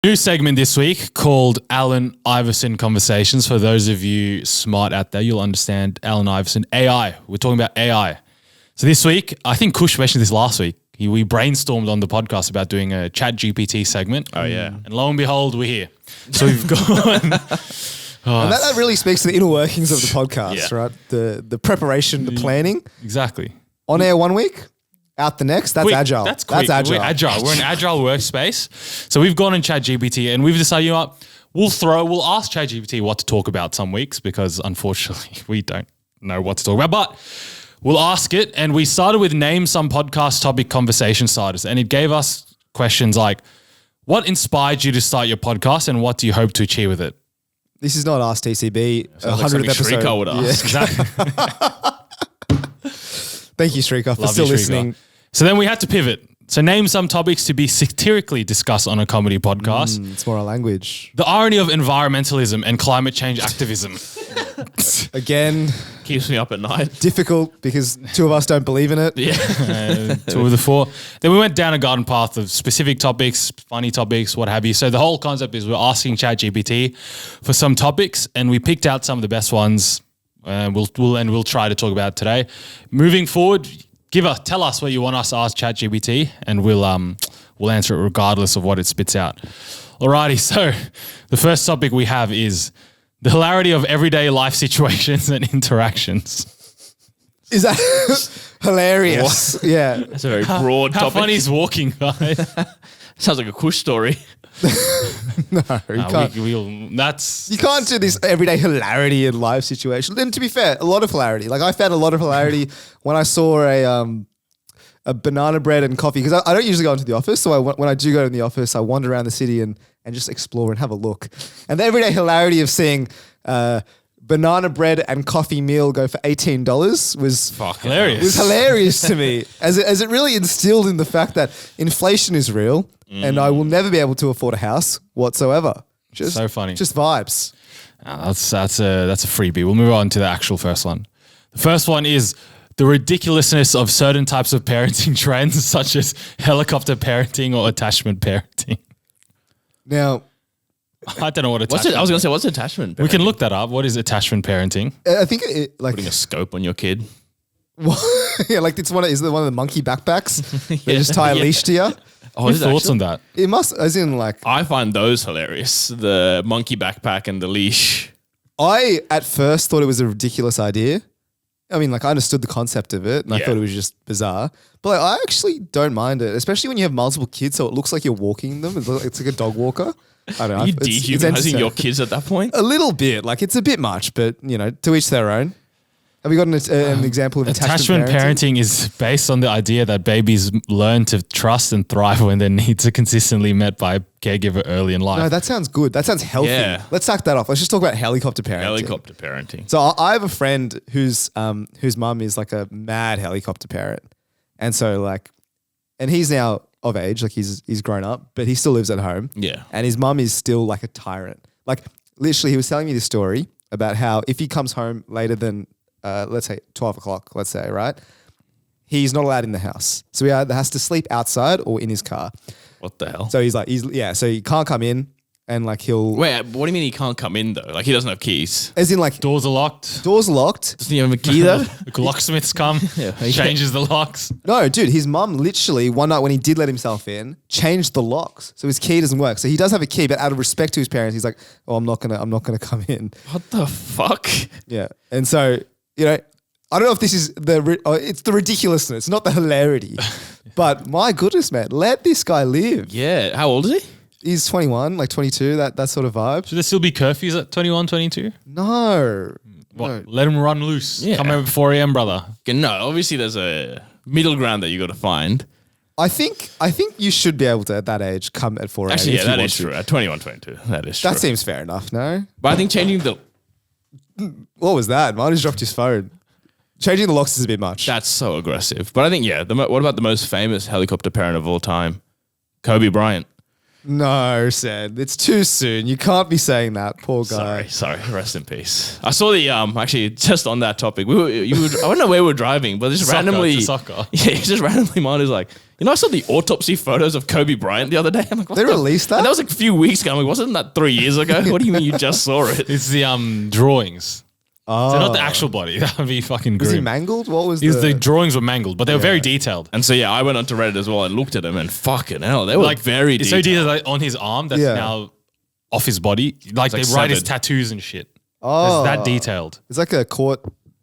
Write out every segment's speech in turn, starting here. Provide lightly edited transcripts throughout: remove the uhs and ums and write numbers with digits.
New segment this week called Allen Iverson Conversations. For those of you smart out there, you'll understand Allen Iverson. AI. We're talking about AI. So this week, I think Kush mentioned this last week. We brainstormed on the podcast about doing a Chatgpt segment. Oh, yeah. And lo and behold, we're here. So we've gone... And that really speaks to the inner workings of the podcast, right? The preparation, the planning. Exactly. On air 1 week, out the next. That's quick. agile. That's quick. That's agile. We're agile. We're an agile workspace. So we've gone on ChatGPT and we've decided, you know what, we'll ask ChatGPT what to talk about some weeks because unfortunately we don't know what to talk about. But we'll ask it, and we started with name some podcast topic conversation starters, and it gave us questions like, what inspired you to start your podcast and what do you hope to achieve with it? This is not Ask TCB. Sounds like something 100th episode. Shrika would ask. Exactly. Thank you, Shrika, for Love still you, Shrika. listening. So then we had to pivot. So name some topics to be satirically discussed on a comedy podcast. It's more our language. The irony of environmentalism and climate change activism. Again, Keeps me up at night. difficult because two of us don't believe in it. Yeah. 2 of the 4. Then we went down a garden path of specific topics, funny topics, what have you. So the whole concept is we're asking ChatGPT for some topics, and we picked out some of the best ones. We'll try to talk about it today. Moving forward, tell us what you want us to ask ChatGPT, and we'll answer it regardless of what it spits out. Alrighty, so the first topic we have is the hilarity of everyday life situations and interactions. Is that hilarious? Yeah. That's a very broad How topic. funny is walking, guys? Sounds like a Kush story. No, you can't. You can't do this everyday hilarity in live situation. And to be fair, a lot of hilarity. Like I found a lot of hilarity when I saw a banana bread and coffee, because I don't usually go into the office. So when I do go to the office, I wander around the city and just explore and have a look. And the everyday hilarity of seeing banana bread and coffee meal go for $18 was hilarious. Was hilarious to me, as it really instilled in the fact that inflation is real and I will never be able to afford a house whatsoever. Just so funny. Just vibes. That's a freebie. We'll move on to the actual first one. The first one is the ridiculousness of certain types of parenting trends, such as helicopter parenting or attachment parenting. Now, I don't know what attachment. I was going to say, what's attachment? We can look that up. What is attachment parenting? I think it like Putting a scope on your kid. yeah, like is it one of the monkey backpacks? They just tie a leash to you. Oh, Your thoughts on that? It must, as in like, I find those hilarious. The monkey backpack and the leash. I at first thought it was a ridiculous idea. I mean, like I understood the concept of it and I Yeah. thought it was just bizarre. But like, I actually don't mind it, especially when you have multiple kids, so it looks like you're walking them. It's like a dog walker. I don't know. Are you It's dehumanizing entertaining. your kids at that point? A little bit. Like it's a bit much, but you know, to each their own. Have we got an example of Attachment parenting is based on the idea that babies learn to trust and thrive when their needs are consistently met by a caregiver early in life. No, that sounds good. That sounds healthy. Yeah. Let's sack that off. Let's just talk about helicopter parenting. Helicopter parenting. So I have a friend whose mum is like a mad helicopter parent, and so like, and he's now of age, like he's grown up, but he still lives at home. Yeah. And his mum is still like a tyrant. Like literally, he was telling me this story about how if he comes home later than let's say 12 o'clock, let's say, right, he's not allowed in the house, so he either has to sleep outside or in his car. What the hell? So so he can't come in, and like he'll Wait, what do you mean he can't come in though? Like he doesn't have keys? as in like Doors are locked. doors locked. Doesn't he have a key though? The locksmiths come, changes the locks. No, dude, his mum literally one night when he did let himself in, changed the locks. So his key doesn't work. So he does have a key, but out of respect to his parents, he's like, "Oh, I'm not gonna come in." What the fuck? Yeah. And so, you know, I don't know if this is it's the ridiculousness, not the hilarity. But my goodness, man, let this guy live. Yeah. How old is he? He's 21, like 22, that sort of vibe. Should there still be curfews at 21, 22? No. What? No. Let him run loose. Yeah. Come home at 4 a.m., brother. No, obviously there's a middle ground that you got to find. I think you should be able to at that age come at 4 a.m. Actually, if yeah, you that want is to. true. At 21, 22, that is true. That seems fair enough, no? But I think changing the... What was that? Mine just dropped his phone. Changing the locks is a bit much. That's so aggressive. But I think, yeah, what about the most famous helicopter parent of all time? Kobe Bryant. No, Sen. It's too soon. You can't be saying that. Poor guy. Sorry. Rest in peace. I saw the actually just on that topic. I don't know where we were driving, but just randomly soccer. Yeah, just randomly mine is like, I saw the autopsy photos of Kobe Bryant the other day. I'm like, They released that? And that was like a few weeks ago. I'm like, wasn't that 3 years ago? What do you mean you just saw it? It's the drawings. Oh. So not the actual body. That would be fucking grim. Was he mangled? What was The drawings were mangled, but they were very detailed. And so yeah, I went onto Reddit as well and looked at them, and fucking hell, they were like very It's detailed. so detailed like, on his arm that's now off his body. Like they write his tattoos and shit. Oh. It's that detailed. It's like a court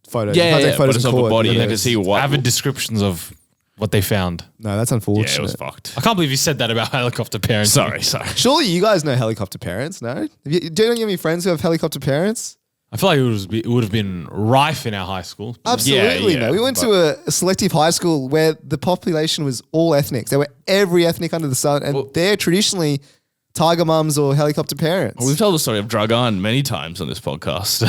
photo. You Yeah, can't take but photos it's in of a court. body. and And then I can it's- see what. Avid descriptions of what they found. No, that's Yeah, unfortunate. it was fucked. I can't believe you said that about helicopter parents. Sorry. Surely you guys know helicopter parents, no? Do you have any friends who have helicopter parents? I feel like it would have been rife in our high school. Absolutely, yeah, no. We went to a selective high school where the population was all ethnics. They were every ethnic under the sun, and they're traditionally tiger mums or helicopter parents. We've told the story of Dragan many times on this podcast,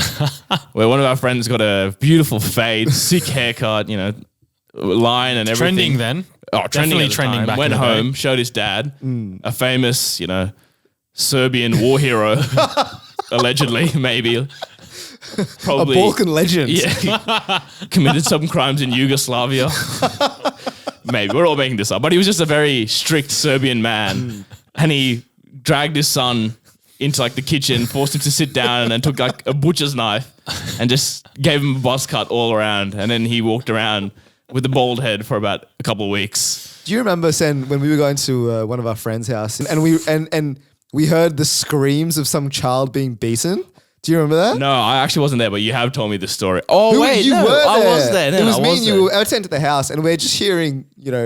where one of our friends got a beautiful fade, sick haircut, line and everything. Trending then. Oh, trending, Definitely at the trending time. back Went in the home, day. showed his dad, a famous, Serbian war hero, allegedly, maybe. A Probably. Balkan legend. Yeah. Committed some crimes in Yugoslavia. Maybe. We're all making this up. But he was just a very strict Serbian man. And he dragged his son into like the kitchen, forced him to sit down, and then took like a butcher's knife and just gave him a buzz cut all around. And then he walked around with a bald head for about a couple of weeks. Do you remember, Sen, when we were going to one of our friends' house and we heard the screams of some child being beaten? Do you remember that? No, I actually wasn't there, but you have told me the story. Oh, wait, you no, were there. I was there. No, it was I me was and there. you. I went to the house, and we're just hearing,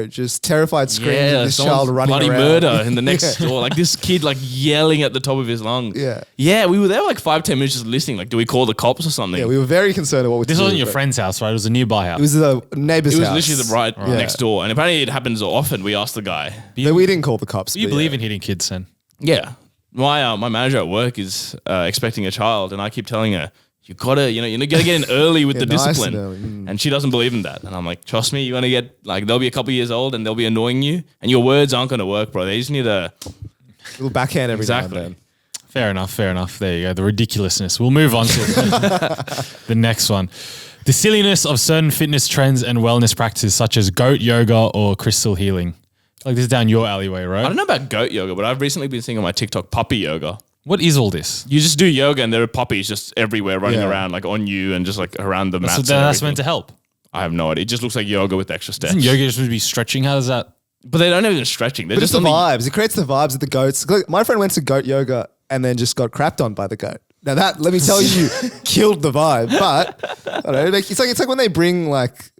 just terrified screams of this someone's child running bloody around. murder in the next door. Like this kid, like yelling at the top of his lungs. Yeah. We were there like 5-10 minutes just listening. Like, do we call the cops or something? Yeah, we were very concerned about what This to wasn't do, your but friend's house, right? It was a nearby house. It was the neighbor's It was house. literally the right next door. And apparently it happens often. We asked the guy. No, we didn't call the cops. you but believe yeah. in hitting kids, then? Yeah. My manager at work is expecting a child, and I keep telling her, you gotta get in early with the nice and discipline. early. And she doesn't believe in that. And I'm like, trust me, you're gonna get like they'll be a couple years old and they'll be annoying you, and your words aren't gonna work, bro. They just need a little backhand every now exactly. and then. Fair enough. There you go. The ridiculousness. We'll move on to the next one. The silliness of certain fitness trends and wellness practices such as goat yoga or crystal healing. Like this is down your alleyway, right? I don't know about goat yoga, but I've recently been seeing on my TikTok puppy yoga. What is all this? You just do yoga and there are puppies just everywhere running Yeah. around, like on you and just like around the mats. So and that's everything. meant to help. I have no idea. It just looks like yoga with extra steps. Isn't yoga supposed to be stretching? How does that? But they don't even stretching. They're But it's just the on vibes. It creates the vibes of the goats. Look, my friend went to goat yoga and then just got crapped on by the goat. Now that, let me tell you, killed the vibe. But I don't know, it's like when they bring like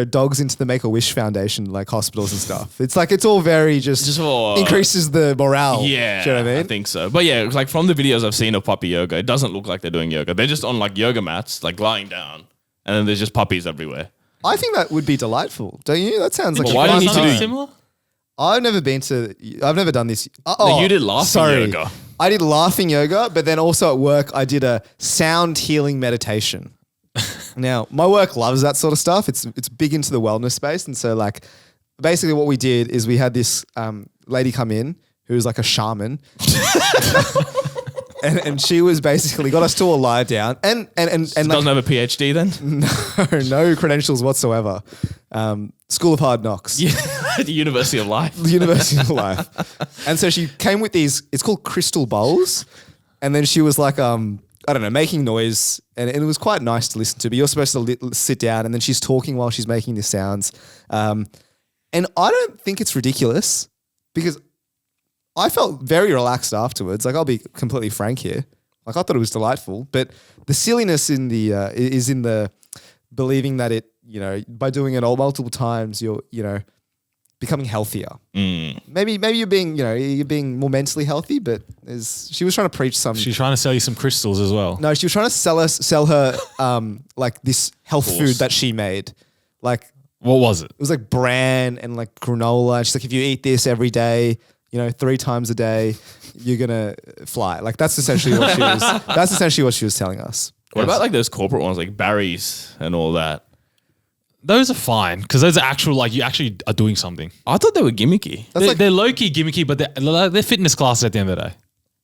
dogs into the Make-A-Wish Foundation, like hospitals and stuff. It's like it's all very just for- increases the morale. Yeah, Do you know what I mean? think so. But yeah, like from the videos I've seen of puppy yoga, it doesn't look like they're doing yoga. They're just on like yoga mats, like lying down, and then there's just puppies everywhere. I think that would be delightful, don't you? That sounds like Well, why do you need to Something do- similar? I've never done this. No, you did laughing yoga. I did laughing yoga, but then also at work, I did a sound healing meditation. Now, my work loves that sort of stuff. It's big into the wellness space. And so like basically what we did is we had this lady come in who was like a shaman. and she was basically got us to all lie down and Doesn't like, have a PhD then? no credentials whatsoever. School of Hard Knocks. Yeah, the University of Life. The University of Life. And so she came with these, it's called crystal bowls. And then she was like, I don't know, making noise. And it was quite nice to listen to, but you're supposed to sit down and then she's talking while she's making the sounds. And I don't think it's ridiculous because I felt very relaxed afterwards. Like I'll be completely frank here. Like I thought it was delightful, but the silliness in the is in the believing that it, by doing it all multiple times, you're, becoming healthier. Maybe you're being more mentally healthy, but she was trying to preach some. She's trying to sell you some crystals as well. No, she was trying to sell her like this health food that she made. Like What was it? it was like bran and like granola. And she's like, if you eat this every day, 3 times a day, you're gonna fly. Like that's essentially what she was. That's essentially what she was telling us. What about like those corporate ones like Barry's and all that? Those are fine because those are actual, like you actually are doing something. I thought they were gimmicky. They're low-key gimmicky, but they're fitness classes at the end of the day.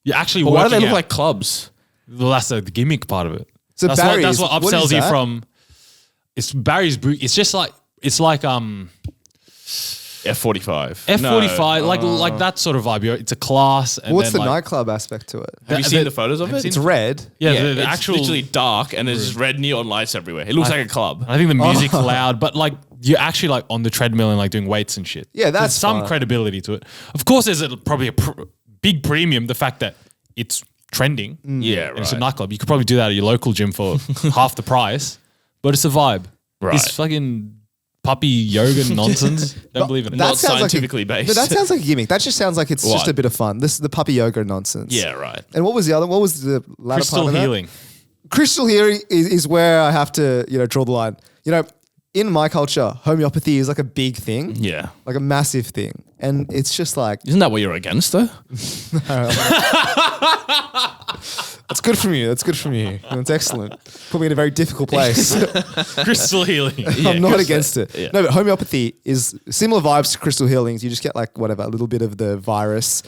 You're actually Why do they working look out. like clubs? Well, that's the gimmick part of it. So that's Barry's, what what upsells is you that? from. It's Barry's boot. It's just like F45. F45, like that sort of vibe. It's a class. And What's then the like, nightclub aspect to it? Have you seen the photos of it? It's red. Yeah, Yeah, the it's actual. literally dark and there's red neon lights everywhere. It looks like a club. I think the music's loud, but like you're actually like on the treadmill and like doing weights and shit. Yeah, that's There's some fun. credibility to it. Of course, there's probably a big premium. The fact that it's trending. Yeah, And it's a right. nightclub. You could probably do that at your local gym for half the price, but it's a vibe. Right. It's fucking puppy yoga nonsense. Don't believe it. Not sounds scientifically like based. That sounds like a gimmick. That just sounds like it's just What? a bit of fun. This is the puppy yoga nonsense. Yeah, right. And what was the other? What was the latter Crystal part of that? healing. Crystal healing is where I have to, draw the line. In my culture, homeopathy is like a big thing, Yeah. like a massive thing. And it's just like, Isn't that what you're against though? that's good from you. That's good from you. That's excellent. Put me in a very difficult place. Crystal healing. I'm not against it. yeah. No, but homeopathy is similar vibes to crystal healings. You just get like a little bit of the virus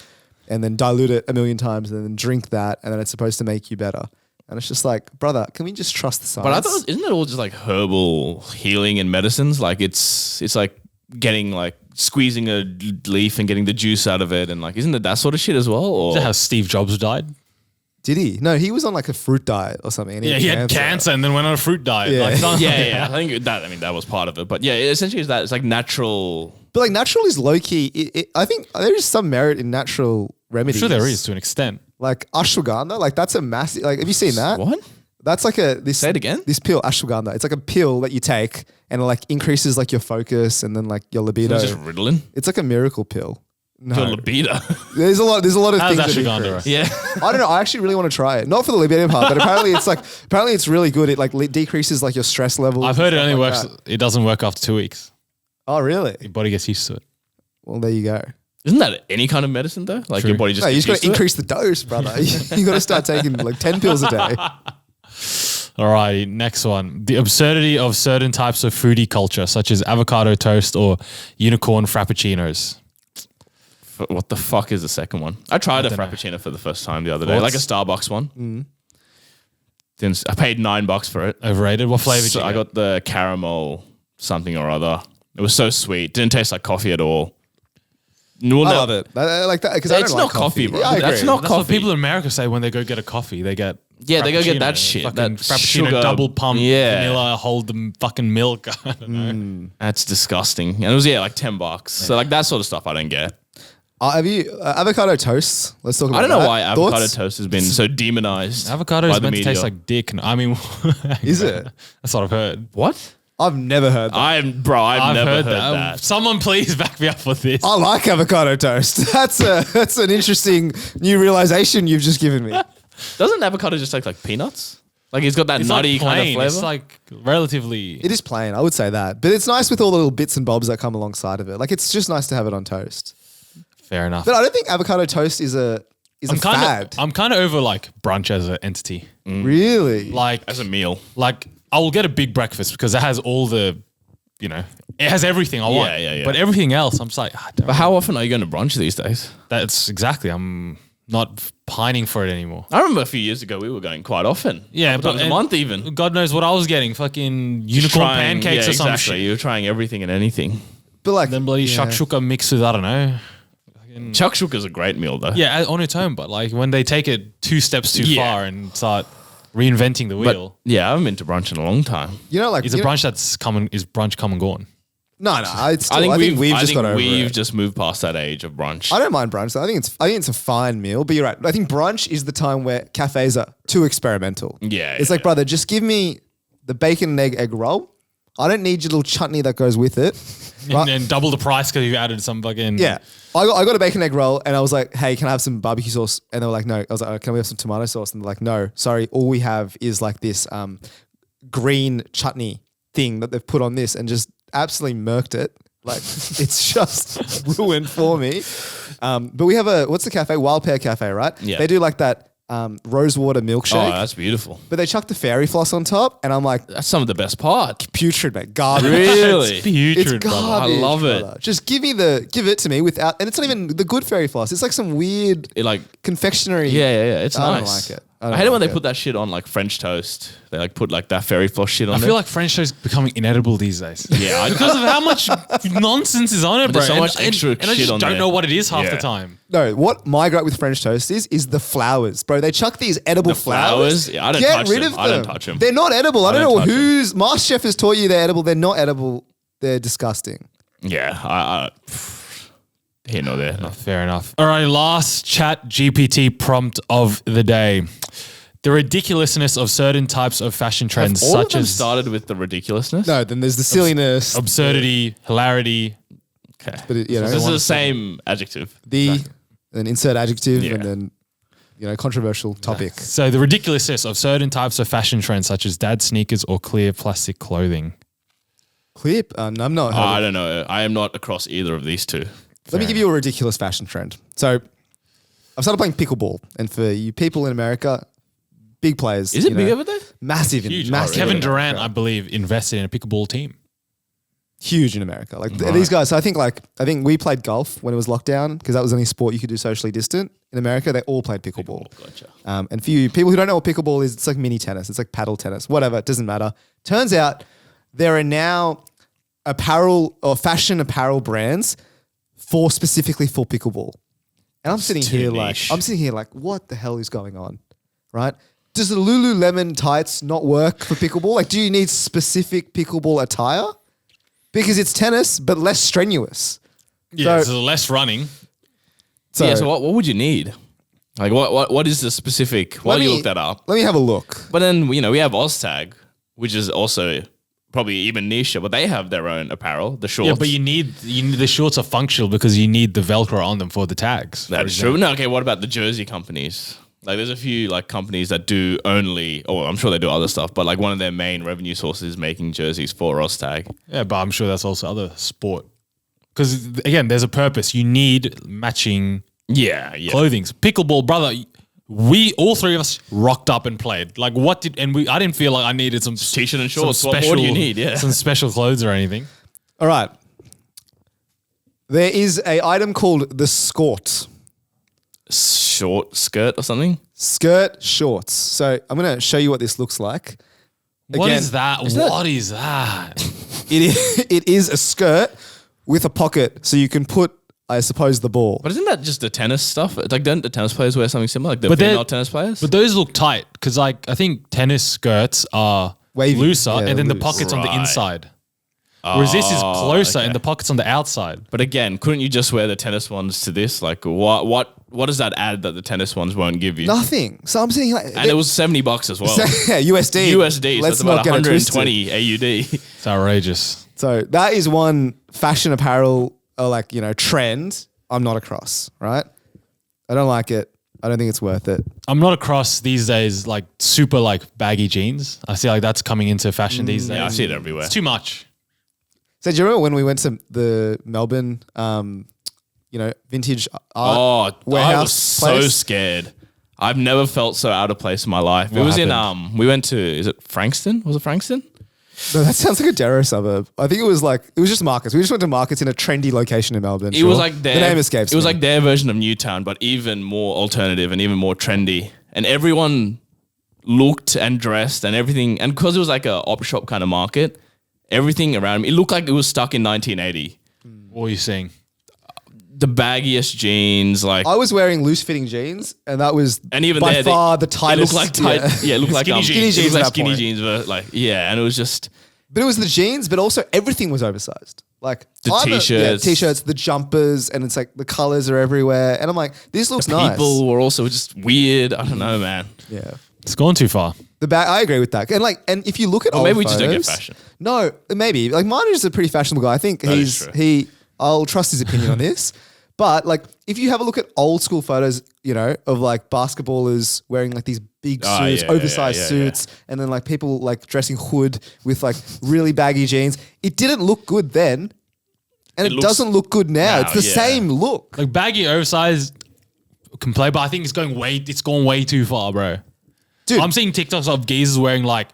and then dilute it 1,000,000 times and then drink that and then it's supposed to make you better. And it's just like, brother, can we just trust the science? But I thought, isn't it all just like herbal healing and medicines? Like it's like getting like squeezing a leaf and getting the juice out of it. And like, isn't it that sort of shit as well? Or Is that how Steve Jobs died? Did he? No, he was on like a fruit diet or something. And Yeah, he had cancer and then went on a fruit diet. Yeah. Like, it's yeah. I think that was part of it. But yeah, essentially is that it's like natural. But like natural is low key. I think there is some merit in natural I'm remedies. sure there is to an extent. Like ashwagandha, like that's a massive. Like, have you seen that? What? That's like this. Say it again? This pill, ashwagandha. It's like a pill that you take and it like increases like your focus and then like your libido. It's just Ritalin. It's like a miracle pill. No, Your libido. there's a lot of How's things. that ashwagandha? increase. yeah. I don't know. I actually really want to try it. Not for the libido part, but apparently it's really good. It like decreases like your stress level. I've heard it only works. It doesn't work after 2 weeks. Oh, really? Your body gets used to it. Well, there you go. Isn't that any kind of medicine though? Like True. your body just No, you gets just got used to to it? increase the dose, brother. You got to start taking like 10 pills a day. All right, next one. The absurdity of certain types of foodie culture, such as avocado toast or unicorn frappuccinos. What the fuck is the second one? I tried a don't know. frappuccino for the first time the other day, What's- like a Starbucks one. Then I paid $9 for it. Overrated. What flavor did So you I get? got the caramel something or other. It was so sweet. Didn't taste like coffee at all. Well, I no, love it. I like that because I It's don't not like coffee, bro. Yeah, I That's agree. not That's what coffee. people in America say when they go get a coffee. They get Yeah, they go get that frappuccino, shit, fucking that frappuccino sugar- double pump, Yeah. vanilla, hold the fucking milk. I don't know. That's disgusting. And it was like $10. So like that sort of stuff I don't get. Have you avocado toast? Let's talk about I don't know that. why avocado Thoughts? toast has been so demonized. Avocado by is the meant to media. taste like dick. I mean, Is it? That's what I've heard. What? I've never heard that. I've never heard that. Someone please back me up with this. I like avocado toast. That's an interesting new realization you've just given me. Doesn't avocado just taste like peanuts? Like it's got that It's nutty like kind of plain. flavor. It's like relatively. It is plain, I would say that. But it's nice with all the little bits and bobs that come alongside of it. Like it's just nice to have it on toast. Fair enough. But I don't think avocado toast is a fad. I'm kind of over like brunch as an entity. Really? Like As a meal. Like I will get a big breakfast because it has all the, it has everything I want. Yeah. But everything else, I'm just like, don't But how often are you going to brunch these days? That's exactly. I'm not pining for it anymore. I remember a few years ago we were going quite often. Yeah, Couple times a and month even. God knows what I was getting. Fucking unicorn pancakes or some exactly. shit. You were trying everything and anything. But like Then bloody shakshuka mixed with, I don't know. Shakshuka is a great meal though. Yeah, on its own, but like when they take it 2 steps too Yeah. far and start reinventing the But wheel. yeah, I haven't been to brunch in a long time. like Is a brunch that's come and gone? No, it's still, I think we've just got over we've it. just moved past that age of brunch. I don't mind brunch. Though. I think it's a fine meal. But you're right. I think brunch is the time where cafes are too experimental. Yeah, It's yeah, like, brother, just give me the bacon and egg roll. I don't need your little chutney that goes with it. Right? And double the price because you added some fucking Yeah. I got a bacon egg roll and I was like, hey, can I have some barbecue sauce? And they were like, no. I was like, oh, can we have some tomato sauce? And they're like, no, sorry. All we have is like this green chutney thing that they've put on this and just absolutely murked it. Like it's just ruined for me. But we have what's the cafe? Wild Pear Cafe, right? Yeah. They do like that rosewater milkshake. Oh, that's beautiful. But they chucked the fairy floss on top, and I'm like, That's some of the best part. putrid, mate. Garbage. Really? It's Putrid, brother. garbage. I love it. brother. Just give it to me without, and it's not even the good fairy floss. It's like some weird It like confectionery. yeah. It's I don't nice. like it. I hate it when they put that shit on like French toast. They like put like that fairy floss shit on I it. feel like French toast is becoming inedible these days. Yeah, because of how much nonsense is on it, bro. There's so And- much extra and I shit just on don't there. know what it is half the Yeah. time. No, what my gripe with French toast is the flowers, bro. They chuck these edible The flowers? Yeah, I don't Get touch rid them. of I don't them. touch them. They're not edible. I don't don't know touch them. whose MasterChef has taught you they're edible. They're not edible. They're disgusting. yeah, I here nor there. Fair enough. All right, last Chatgpt prompt of the day. The ridiculousness of certain types of fashion trends, All of such them as started with the ridiculousness. No, then there's the silliness. absurdity, hilarity. Okay. But it, you know, This is the same adjective. then insert adjective, Yeah. and then controversial topic. So the ridiculousness of certain types of fashion trends, such as dad sneakers or clear plastic clothing. Clip. I'm not. I don't know. I am not across either of these two. Let me give you a ridiculous fashion trend. So I've started playing pickleball, and for you people in America, big players. Is it big over there? Massive, Huge. massive. Kevin in Durant, America. I believe, invested in a pickleball team. Huge in America. Like these guys. So I think we played golf when it was lockdown because that was the only sport you could do socially distant. In America, they all played pickleball. Gotcha. And for you people who don't know what pickleball is, it's like mini tennis. It's like paddle tennis. Whatever. It doesn't matter. Turns out there are now apparel or fashion apparel brands specifically for pickleball. And I'm sitting too here niche. like, what the hell is going on? Right? Does the Lululemon tights not work for pickleball? Like, do you need specific pickleball attire? Because it's tennis, but less strenuous. Yeah, So- so less running. So, So what would you need? Like what is the specific? Why let do you me- look that up? Let me have a look. But then we have OzTag, which is also probably even niche, but they have their own apparel, the shorts. Yeah, but you need the shorts are functional because you need the Velcro on them for the tags. That's true. No, okay. What about the jersey companies? Like, there's a few like companies that do only, or I'm sure they do other stuff, but like one of their main revenue sources is making jerseys for OzTag. Yeah, but I'm sure that's also other sport. Because again, there's a purpose. You need matching Yeah. clothing. Pickleball, brother. We all three of us rocked up and played. Like, I didn't feel like I needed some T-shirt and some shorts. What more do you need? Yeah. some special clothes or anything. All right. There is a item called the skort. Short skirt or something. Skirt shorts. So I'm going to show you what this looks like. What Again, is that? What is that? It is a skirt with a pocket so you can put, I suppose, the ball. But isn't that just the tennis stuff? It's like, don't the tennis players wear something similar? Like the But they're- female tennis players? But those look tight because, like, I think tennis skirts are Wavy. looser, Yeah, and then the loose. pockets on the Right. inside. Whereas this is closer, okay. and the pockets on the outside. But again, couldn't you just wear the tennis ones to this? Like, what does that add that the tennis ones won't give you? Nothing. So I'm saying like, And it was $70 as well. yeah, USD. USD, so Let's it's about not get it twisted. 120 AUD. It's outrageous. So that is one fashion apparel trend I'm not across, right? I don't like it. I don't think it's worth it. I'm not across these days like super like baggy jeans. I see like that's coming into fashion these days. Yeah, I see it everywhere. It's too much. So do you remember when we went to the Melbourne, vintage art Oh, I was warehouse so place? scared. I've never felt so out of place in my life. It What was happened? we went to, is it Frankston? Was it Frankston? No, that sounds like a Darrow suburb. I think it was just markets. We just went to markets in a trendy location in Melbourne. It was like their, the name escapes It was me. like their version of Newtown, but even more alternative and even more trendy. And everyone looked and dressed and everything. And because it was like a op shop kind of market, everything around me, it looked like it was stuck in 1980. What are you saying? The baggiest jeans, like, I was wearing loose fitting jeans, and that was and even by there, far the it tightest. looked like tight. Yeah, it looked like Skinny jeans. Skinny it jeans looked at like that skinny point. jeans, but like, yeah, and it was just But it was the jeans, but also everything was oversized. Like The t-shirts. t-shirts, the jumpers, and it's like the colors are everywhere. And I'm like, this looks nice. people were also just weird. I don't know, man. Yeah. It's gone too far. The bag, I agree with that. And if you look at Or old maybe we just don't get photos- fashion. No, maybe. Like mine is a pretty fashionable guy. I think is true. I'll trust his opinion on this. But like if you have a look at old school photos, of like basketballers wearing like these big suits, yeah, oversized yeah. suits, and then like people like dressing hood with like really baggy jeans. It didn't look good then. And it looks- doesn't look good now. now, It's the yeah. same look. Like baggy, oversized can play, but I think it's gone way too far, bro. Dude. I'm seeing TikToks of geezers wearing like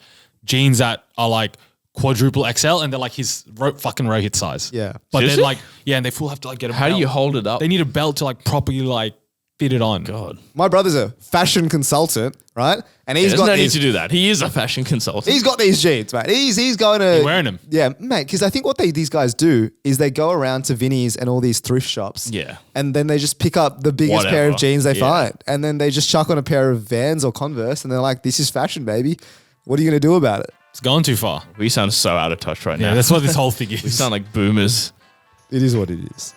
jeans that are like quadruple XL and they're like his fucking rohit size. Yeah. But Seriously? they're like, yeah, and they full have to like get a How do belt. you hold it up? They need a belt to like properly like fit it on. God. My brother's a fashion consultant, right? And he's There's got no need these, to do that. He is a fashion consultant. he's got these jeans, mate. He's going to You're wearing them. Yeah, mate. Because I think what these guys do is they go around to Vinnie's and all these thrift shops. Yeah. And then they just pick up the biggest pair Whatever. of jeans they Yeah. find, and then they just chuck on a pair of Vans or Converse, and they're like, "This is fashion, baby. What are you going to do about it?" It's gone too far. We sound so out of touch right Yeah, now. that's what this whole thing We is. sound like boomers. It is what it is.